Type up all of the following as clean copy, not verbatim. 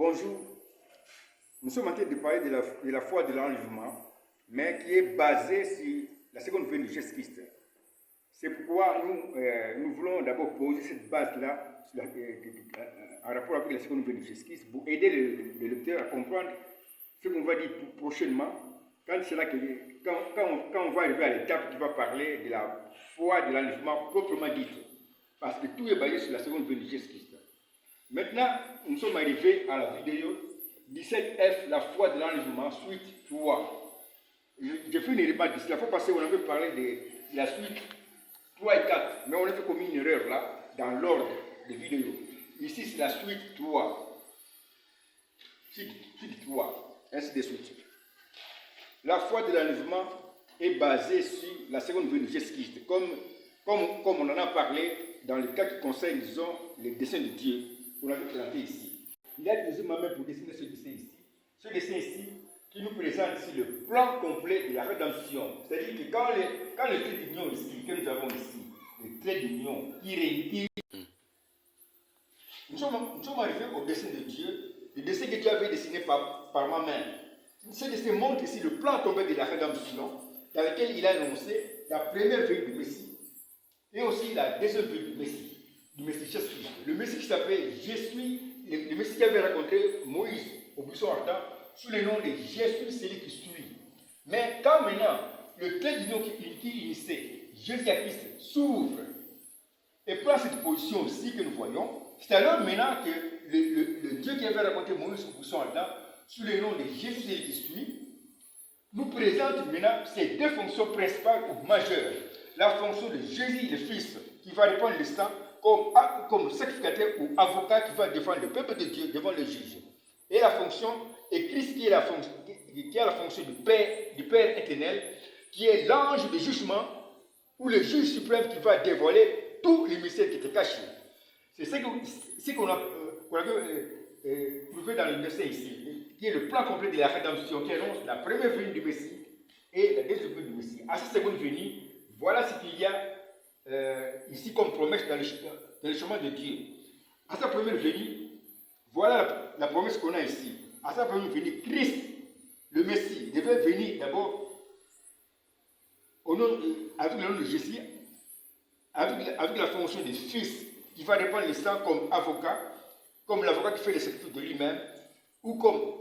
Bonjour, nous sommes en train de parler de la foi de l'enlèvement, mais qui est basée sur la seconde venue de Jésus-Christ. C'est pourquoi nous voulons d'abord poser cette base-là en rapport avec la seconde venue de Jésus-Christ pour aider le lecteur à comprendre ce qu'on va dire prochainement quand on va arriver à l'étape qui va parler de la foi de l'enlèvement proprement dite. Parce que tout est basé sur la seconde venue de Jésus-Christ. Maintenant, nous sommes arrivés à la vidéo 17F, la foi de l'enlèvement, suite 3. Je fais une remarque ici. La fois passée, on avait parlé de la suite 3 et 4, mais on a fait commis une erreur là, dans l'ordre des vidéos. Ici, c'est la suite 3. Suite 3, ainsi de suite. La foi de l'enlèvement est basée sur la seconde venue de Jésus-Christ, comme on en a parlé dans le cas qui concerne, disons, les desseins de Dieu. On l'avait présenté ici. Il a utilisé ma main pour dessiner ce dessin ici. Ce dessin ici qui nous présente ici le plan complet de la rédemption. C'est-à-dire que quand le trait d'union ici, que nous avons ici, le trait d'union qui réunit, nous sommes arrivés au dessin de Dieu, le dessin que Dieu avait dessiné par ma main. Ce dessin montre ici le plan complet de la rédemption, dans lequel il a annoncé la première venue du Messie et aussi la deuxième venue du Messie Jésus-Christ. Le Messie qui s'appelle Jésus, le Messie qui avait rencontré Moïse au buisson ardent sous le nom de Jésus, celui qui suit. Mais quand maintenant le trait d'union qui initiait Jésus-Christ s'ouvre et prend cette position aussi que nous voyons, c'est alors maintenant que le Dieu qui avait rencontré Moïse au buisson ardent sous le nom de Jésus, celui qui suit, nous présente maintenant ces deux fonctions principales ou majeures. La fonction de Jésus, le Fils, qui va répondre le sang comme sacrificateur ou avocat qui va défendre le peuple de Dieu devant le juge. Et la fonction, et Christ qui a la fonction du Père éternel, qui est l'ange de jugement, ou le juge suprême qui va dévoiler tous les mystères qui étaient cachés. C'est ce qu'on a trouvé dans le dessin ici, qui est le plan complet de la rédemption, qui annonce la première venue du Messie et la deuxième venue du Messie. À cette seconde venue, voilà ce qu'il y a ici comme promesse dans le chemin de Dieu. À sa première venue, voilà la promesse qu'on a ici. À sa première venue, Christ, le Messie, devait venir d'abord avec le nom de Jésus, avec la fonction de Fils, qui va répandre le sang comme avocat, comme l'avocat qui fait les sacrifices de lui-même, ou comme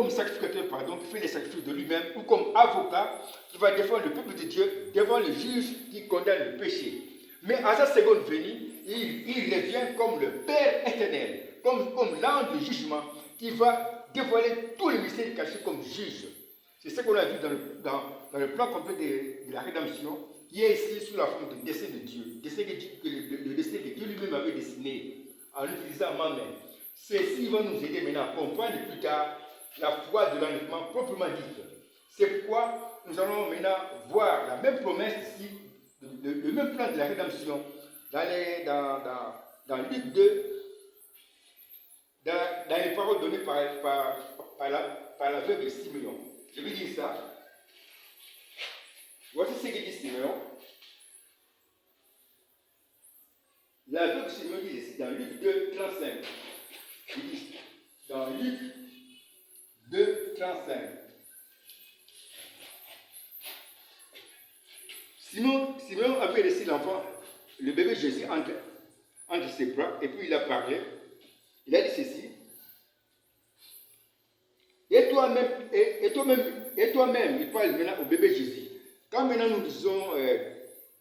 sacrificateur, qui fait les sacrifices de lui-même, ou comme avocat qui va défendre le peuple de Dieu devant le juge qui condamne le péché. Mais à sa seconde venue, il revient comme le Père éternel, comme l'ange de jugement qui va dévoiler tous les mystères cachés comme juge. C'est ce qu'on a vu dans le plan complet de la rédemption, qui est ici sous la forme de dessin de Dieu, le dessin que Dieu lui-même avait dessiné en utilisant ma main. Ceci va nous aider maintenant à comprendre plus tard la foi de l'enlèvement proprement dite. C'est pourquoi nous allons maintenant voir la même promesse ici, le même plan de la rédemption dans Luc 2, dans les paroles données par l'aveugle Simeon. Je vais dire ça. Voici ce que dit Simeon. L'aveugle Simeon dit ici dans Luc 2, 35. Il dit dans Luc 2, 35. Simeon avait laissé l'enfant, le bébé Jésus, entre ses bras, et puis il a parlé. Il a dit ceci. Et toi-même, il parle maintenant au bébé Jésus. Quand maintenant nous disons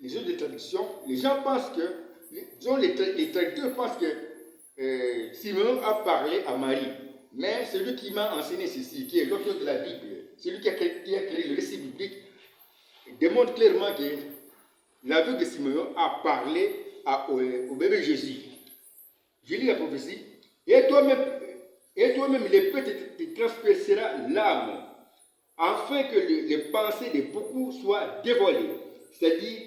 les autres traductions, les gens pensent que, les traducteurs pensent que Simeon a parlé à Marie. Mais celui qui m'a enseigné ceci, qui est l'auteur de la Bible, celui qui a créé le récit biblique, démontre clairement que l'aveugle de Simeon a parlé au bébé Jésus. Je lis la prophétie. Et toi-même, l'épée te transpercera l'âme, afin que les pensées de beaucoup soient dévoilées. C'est-à-dire,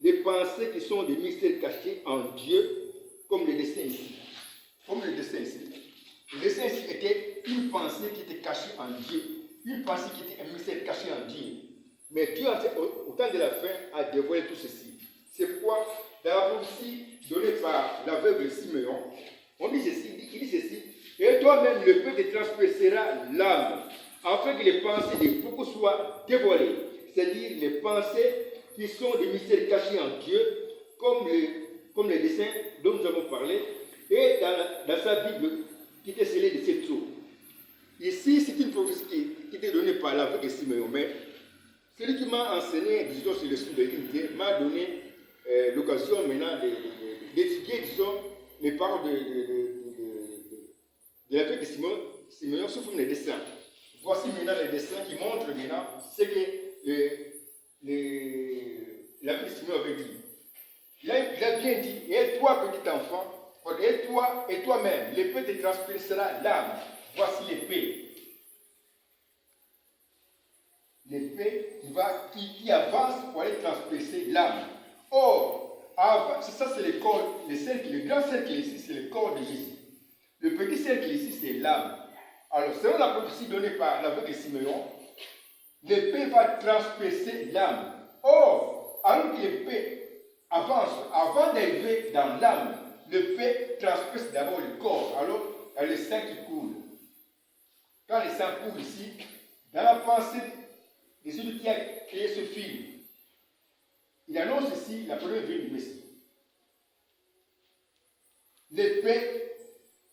les pensées qui sont des mystères cachés en Dieu, comme le dessin ici. Le dessin ici était une pensée qui était cachée en Dieu. Une pensée qui était un mystère caché en Dieu. Mais Dieu, au temps de la fin, a dévoilé tout ceci. C'est pourquoi, dans la prophétie donnée par l'aveugle Simeon, il dit ceci. toi-même, l'épée te transpercera l'âme, afin que les pensées de beaucoup soient dévoilées, c'est-à-dire les pensées qui sont des mystères cachés en Dieu, comme les dessins dont nous avons parlé, et dans sa Bible qui était scellée de ces trous. Ici, c'est une prophétie qui était donnée par l'aveugle de Simeon, mais celui qui m'a enseigné, disons, sur le sud de l'unité, m'a donné l'occasion maintenant d'étudier, disons, les paroles de l'aveugle de Simeon sous forme de dessins. Voici maintenant les dessins qui montrent maintenant ce que l'aveugle de Simeon avait dit. Il a bien dit, et toi, petit enfant, et toi et toi-même, l'épée te transpercera l'âme. Voici l'épée. L'épée qui avance pour aller transpercer l'âme. Or, ça c'est le corps, le grand cercle ici, c'est le corps de Jésus. Le petit cercle ici, c'est l'âme. Alors, selon la prophétie donnée par l'aveugle de Simeon, l'épée va transpercer l'âme. Or, alors que l'épée avance, avant d'arriver dans l'âme, l'épée transperce d'abord le corps. Alors, il y a le sang qui coule. Quand le sang coule ici, dans la pensée de celui qui a créé ce film, il annonce ici la première venue du Messie. L'épée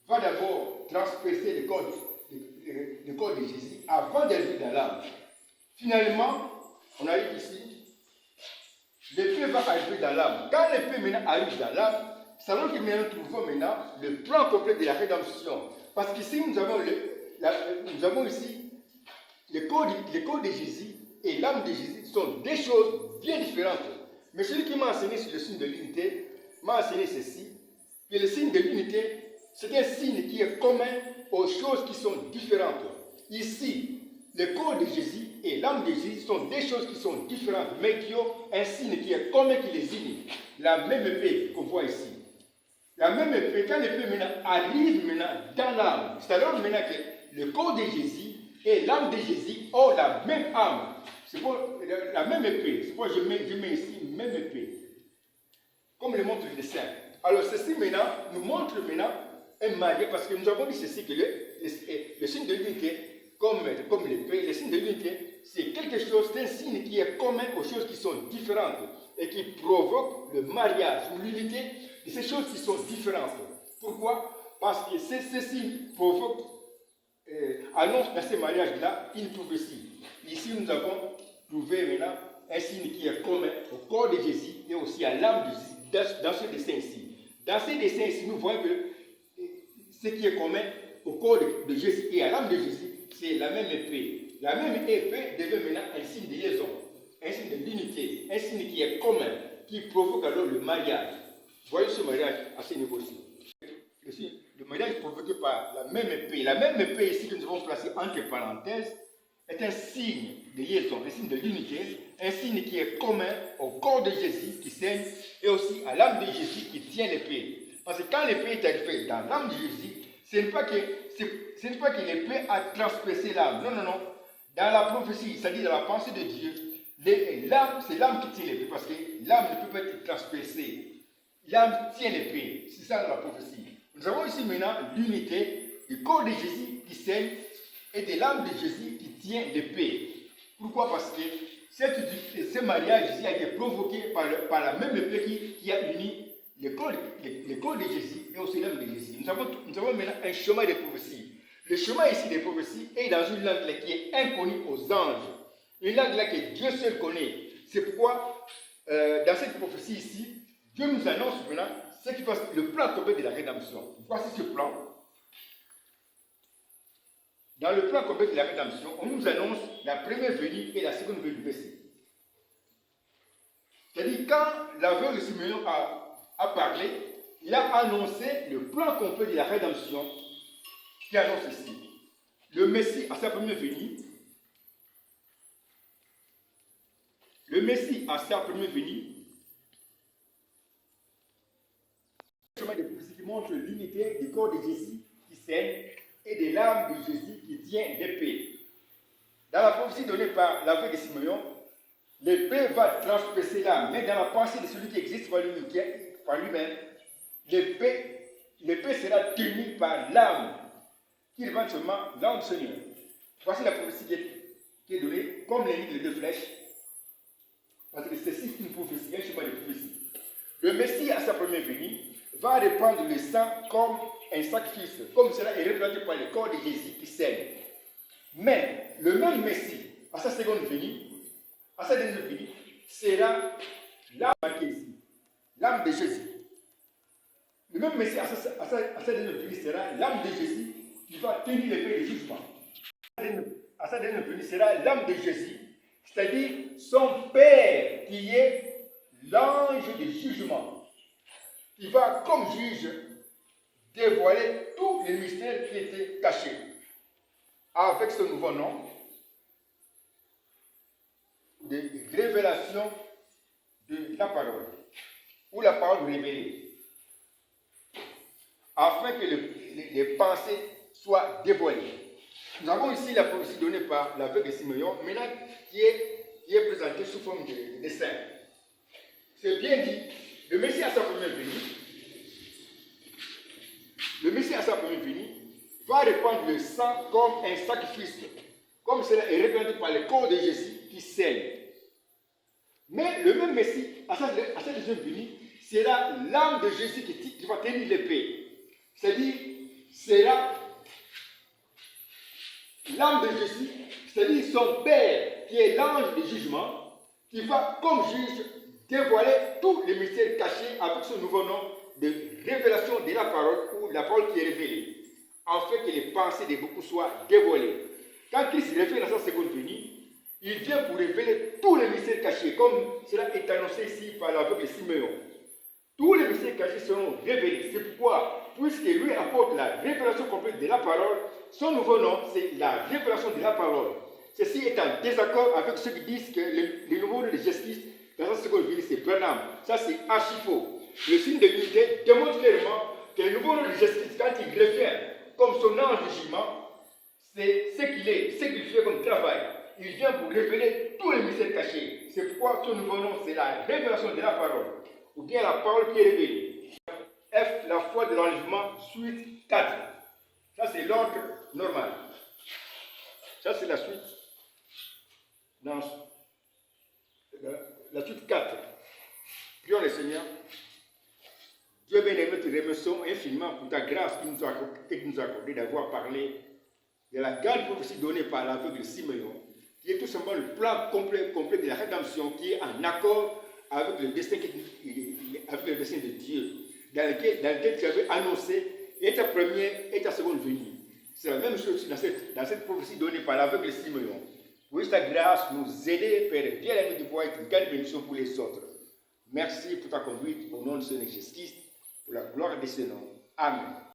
va d'abord transpercer le corps de Jésus avant d'arriver dans l'âme. Finalement, on arrive ici, l'épée va arriver dans l'âme. Quand l'épée maintenant arrive dans l'âme, c'est alors que nous trouvons maintenant le plan complet de la rédemption. Parce qu'ici, nous avons ici le corps de Jésus et l'âme de Jésus sont deux choses bien différentes. Mais celui qui m'a enseigné sur le signe de l'unité m'a enseigné ceci, que le signe de l'unité, c'est un signe qui est commun aux choses qui sont différentes. Ici, le corps de Jésus et l'âme de Jésus sont des choses qui sont différentes, mais qui ont un signe qui est commun qui les unit. La même épée qu'on voit ici. La même épée, quand l'épée maintenant arrive maintenant dans l'âme, c'est alors maintenant que le corps de Jésus et l'âme de Jésus ont la même âme. C'est pour la même épée. C'est pourquoi je mets ici même épée. Comme le montre le dessin. Alors ceci maintenant nous montre maintenant un mariage, parce que nous avons dit ceci, que le signe de l'unité, comme l'épée, le signe de l'unité, c'est quelque chose, c'est un signe qui est commun aux choses qui sont différentes et qui provoque le mariage ou l'unité de ces choses qui sont différentes. Pourquoi? Parce que ces signes provoquent, annonce dans ces mariages-là une prophétie. Ici, nous avons trouvé maintenant un signe qui est commun au corps de Jésus et aussi à l'âme de Jésus dans ce dessin-ci. Dans ces dessins-ci, nous voyons que ce qui est commun au corps de Jésus et à l'âme de Jésus, c'est la même épée. La même épée devient maintenant un signe de liaison, un signe de l'unité, un signe qui est commun, qui provoque alors le mariage. Voyez ce mariage à ce niveau-ci. Le mariage provoqué par la même épée. La même épée ici que nous avons placée entre parenthèses est un signe de liaison, un signe de l'unité, un signe qui est commun au corps de Jésus qui saigne et aussi à l'âme de Jésus qui tient l'épée. Parce que quand l'épée est arrivée dans l'âme de Jésus, ce n'est pas que l'épée a transpercé l'âme. Non, non, non. Dans la prophétie, c'est-à-dire dans la pensée de Dieu, l'âme, c'est l'âme qui tient l'épée, parce que l'âme ne peut pas être transpercée. L'âme tient l'épée. C'est ça la prophétie. Nous avons ici maintenant l'unité du corps de Jésus qui saigne et de l'âme de Jésus qui tient l'épée. Pourquoi? Parce que ce mariage ici a été provoqué par la même épée qui a uni le corps de Jésus et aussi l'âme de Jésus. Nous avons maintenant un chemin de prophétie. Le chemin ici des prophéties est dans une langue là qui est inconnue aux anges. Une langue là que Dieu seul connaît. C'est pourquoi, dans cette prophétie ici, Dieu nous annonce maintenant ce qui passe, le plan complet de la rédemption. Voici ce plan. Dans le plan complet de la rédemption, on nous annonce la première venue et la seconde venue du Messie. C'est-à-dire, quand l'aveugle Simeon a parlé, il a annoncé le plan complet de la rédemption qui annonce ici. Le Messie à sa première venue, le Messie à sa première venue, le chemin de prophétie qui montre l'unité du corps de Jésus qui saigne et de l'âme de Jésus qui tient l'épée. Dans la prophétie donnée par l'aveugle de Simeon, l'épée va transpercer l'âme, mais dans la pensée de celui qui existe par lui-même, l'épée sera tenue par l'âme. qui répandent seulement l'âme du Seigneur. Voici la prophétie qui est donnée, comme l'indiquent les deux flèches, parce que ceci c'est une prophétie, un chemin de prophétie. Le Messie, à sa première venue, va répandre le sang comme un sacrifice, comme cela est représenté par le corps de Jésus qui saigne. Mais le même Messie, à sa seconde venue, à sa dernière venue, sera l'âme marquée ici, l'âme de Jésus. Le même Messie, à sa dernière venue, sera l'âme de Jésus qui va tenir l'épée de jugement. À sa dernière venue sera l'âme de Jésus, c'est-à-dire son Père qui est l'ange de jugement, qui va comme juge dévoiler tous les mystères qui étaient cachés. Avec ce nouveau nom de révélation de la parole, ou la parole révélée, afin que les pensées soient dévoilées. Nous avons ici la prophétie donnée par l'aveugle Simeon, maintenant qui est présentée sous forme de dessin. C'est bien dit, le Messie à sa première venue, va répandre le sang comme un sacrifice, comme cela est représenté par le corps de Jésus qui saigne. Mais le même Messie, à sa deuxième venue, sera l'âme de Jésus qui va tenir l'épée. C'est-à-dire, sera l'âme de Jésus, c'est-à-dire son Père, qui est l'ange de jugement, qui va, comme juge, dévoiler tous les mystères cachés avec ce nouveau nom de révélation de la parole, ou la parole qui est révélée, afin que les pensées de beaucoup soient dévoilées. Quand Christ révèle dans sa seconde venue, il vient pour révéler tous les mystères cachés, comme cela est annoncé ici par l'aveugle Simeon. Tous les mystères cachés seront révélés. C'est pourquoi, puisque lui apporte la révélation complète de la parole, son nouveau nom, c'est la révélation de la parole. Ceci est en désaccord avec ceux qui disent que le nouveau nom de Jésus, dans sa seconde venue, c'est Branham. Ça, c'est archi faux. Le signe de l'unité démontre clairement que le nouveau nom de Jésus, quand il revient comme son ange de jugement, c'est ce qu'il est, ce qu'il fait comme travail. Il vient pour révéler tous les mystères cachés. C'est pourquoi son nouveau nom, c'est la révélation de la parole, ou bien la parole qui est révélée. F, la foi de l'enlèvement, suite 4. Ça, c'est l'ordre normal. Ça, c'est la suite. Dans la suite 4. Prions le Seigneur. Dieu bien-aimé, te remercions infiniment pour ta grâce qui nous a accordé d'avoir parlé de la grande prophétie donnée par l'aveugle Simeon, qui est tout simplement le plan complet de la rédemption, qui est en accord avec le destin de Dieu, dans lequel tu avais annoncé et ta première et ta seconde venue. C'est la même chose dans cette prophétie donnée par l'aveugle Simeon. Puisse ta grâce nous aider, Père, bien aimé, de pouvoir être une grande bénédiction pour les autres. Merci pour ta conduite au nom de Seigneur Jésus-Christ, pour la gloire de ce nom. Amen.